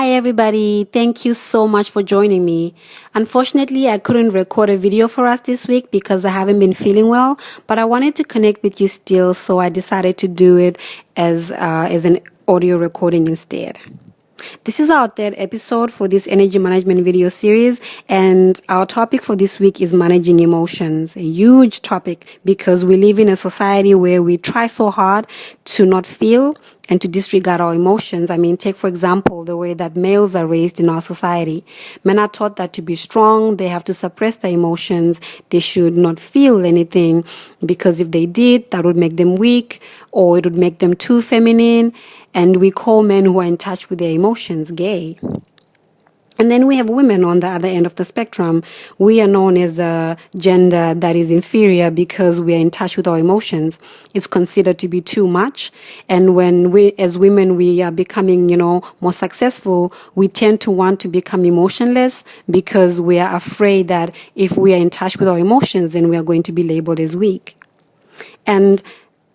Hi everybody, thank you so much for joining me. Unfortunately, I couldn't record a video for us this week because I haven't been feeling well, but I wanted to connect with you still, so I decided to do it as an audio recording instead. This is our third episode for this energy management video series, and our topic for this week is managing emotions. A huge topic because we live in a society where we try so hard to not feel and to disregard our emotions. Take for example the way that males are raised in our society. Men are taught that to be strong, they have to suppress their emotions, they should not feel anything because if they did, that would make them weak or it would make them too feminine. And we call men who are in touch with their emotions gay. And then we have women on the other end of the spectrum. We are known as a gender that is inferior because we are in touch with our emotions. It's considered to be too much. And when we, as women, we are becoming, more successful, we tend to want to become emotionless because we are afraid that if we are in touch with our emotions, then we are going to be labeled as weak. And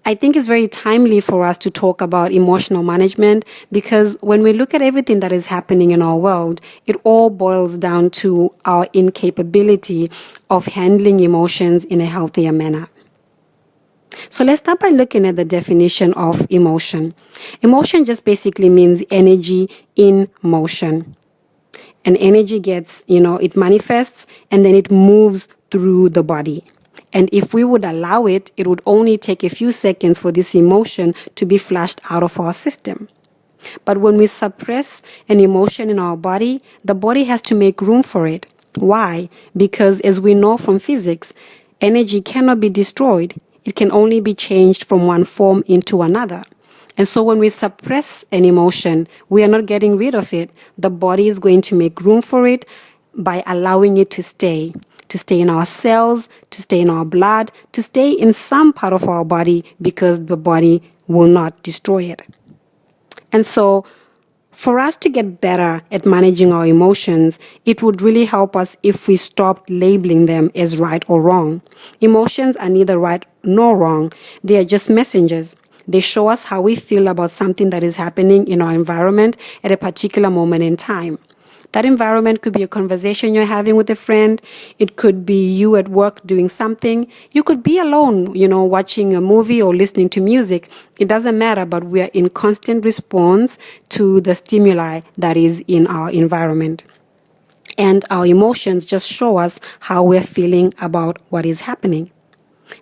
I think it's very timely for us to talk about emotional management because when we look at everything that is happening in our world, it all boils down to our incapability of handling emotions in a healthier manner. So let's start by looking at the definition of emotion. Emotion just basically means energy in motion. And energy gets, it manifests and then it moves through the body. And if we would allow it, it would only take a few seconds for this emotion to be flushed out of our system. But when we suppress an emotion in our body, the body has to make room for it. Why? Because as we know from physics, energy cannot be destroyed. It can only be changed from one form into another. And so when we suppress an emotion, we are not getting rid of it. The body is going to make room for it by allowing it to stay in our cells, to stay in our blood, to stay in some part of our body because the body will not destroy it. And so for us to get better at managing our emotions, it would really help us if we stopped labeling them as right or wrong. Emotions are neither right nor wrong. They are just messengers. They show us how we feel about something that is happening in our environment at a particular moment in time. That environment could be a conversation you're having with a friend. It could be you at work doing something. You could be alone, watching a movie or listening to music. It doesn't matter, but we are in constant response to the stimuli that is in our environment. And our emotions just show us how we're feeling about what is happening.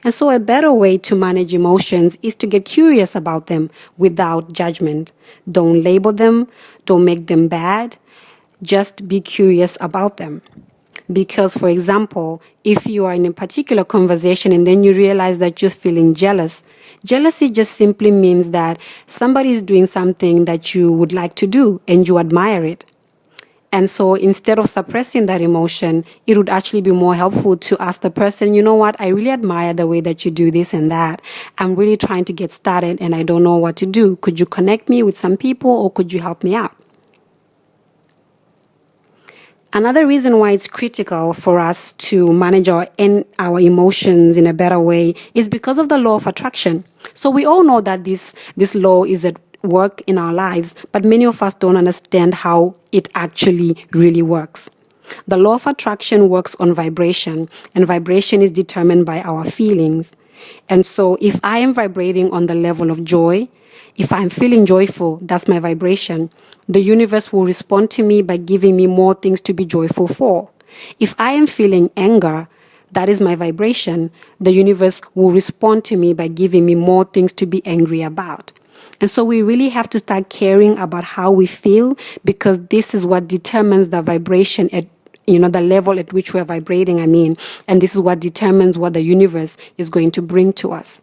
And so a better way to manage emotions is to get curious about them without judgment. Don't label them. Don't make them bad. Just be curious about them. Because, for example, if you are in a particular conversation and then you realize that you're feeling jealous, jealousy just simply means that somebody is doing something that you would like to do and you admire it. And so instead of suppressing that emotion, it would actually be more helpful to ask the person, you know what, I really admire the way that you do this and that. I'm really trying to get started and I don't know what to do. Could you connect me with some people or could you help me out? Another reason why it's critical for us to manage our emotions in a better way is because of the law of attraction. So we all know that this law is at work in our lives, but many of us don't understand how it actually really works. The law of attraction works on vibration, and vibration is determined by our feelings. And so if I am vibrating on the level of joy, if I'm feeling joyful, that's my vibration. The universe will respond to me by giving me more things to be joyful for. If I am feeling anger, that is my vibration. The universe will respond to me by giving me more things to be angry about. And so we really have to start caring about how we feel because this is what determines the vibration at the level at which we're vibrating, and this is what determines what the universe is going to bring to us.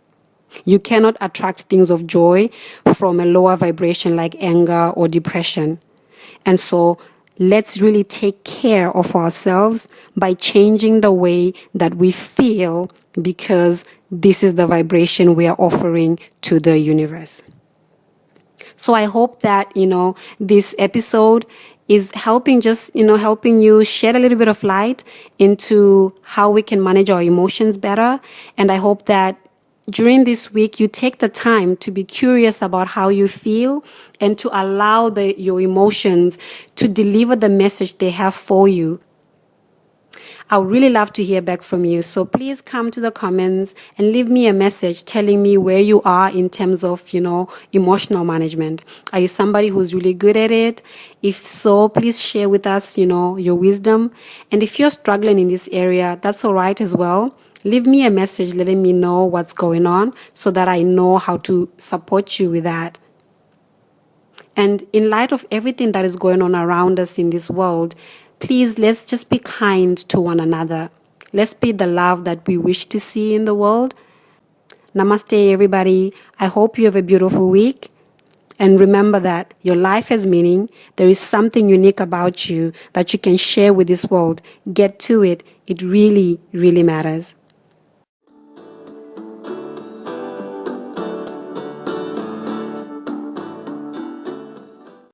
You cannot attract things of joy from a lower vibration like anger or depression. And so let's really take care of ourselves by changing the way that we feel because this is the vibration we are offering to the universe. So I hope that, this episode is helping you shed a little bit of light into how we can manage our emotions better. And I hope that during this week, you take the time to be curious about how you feel and to allow your emotions to deliver the message they have for you. I would really love to hear back from you. So please come to the comments and leave me a message telling me where you are in terms of, emotional management. Are you somebody who's really good at it? If so, please share with us, your wisdom. And if you're struggling in this area, that's all right as well. Leave me a message letting me know what's going on so that I know how to support you with that. And in light of everything that is going on around us in this world, please, let's just be kind to one another. Let's be the love that we wish to see in the world. Namaste, everybody. I hope you have a beautiful week. And remember that your life has meaning. There is something unique about you that you can share with this world. Get to it. It really, really matters.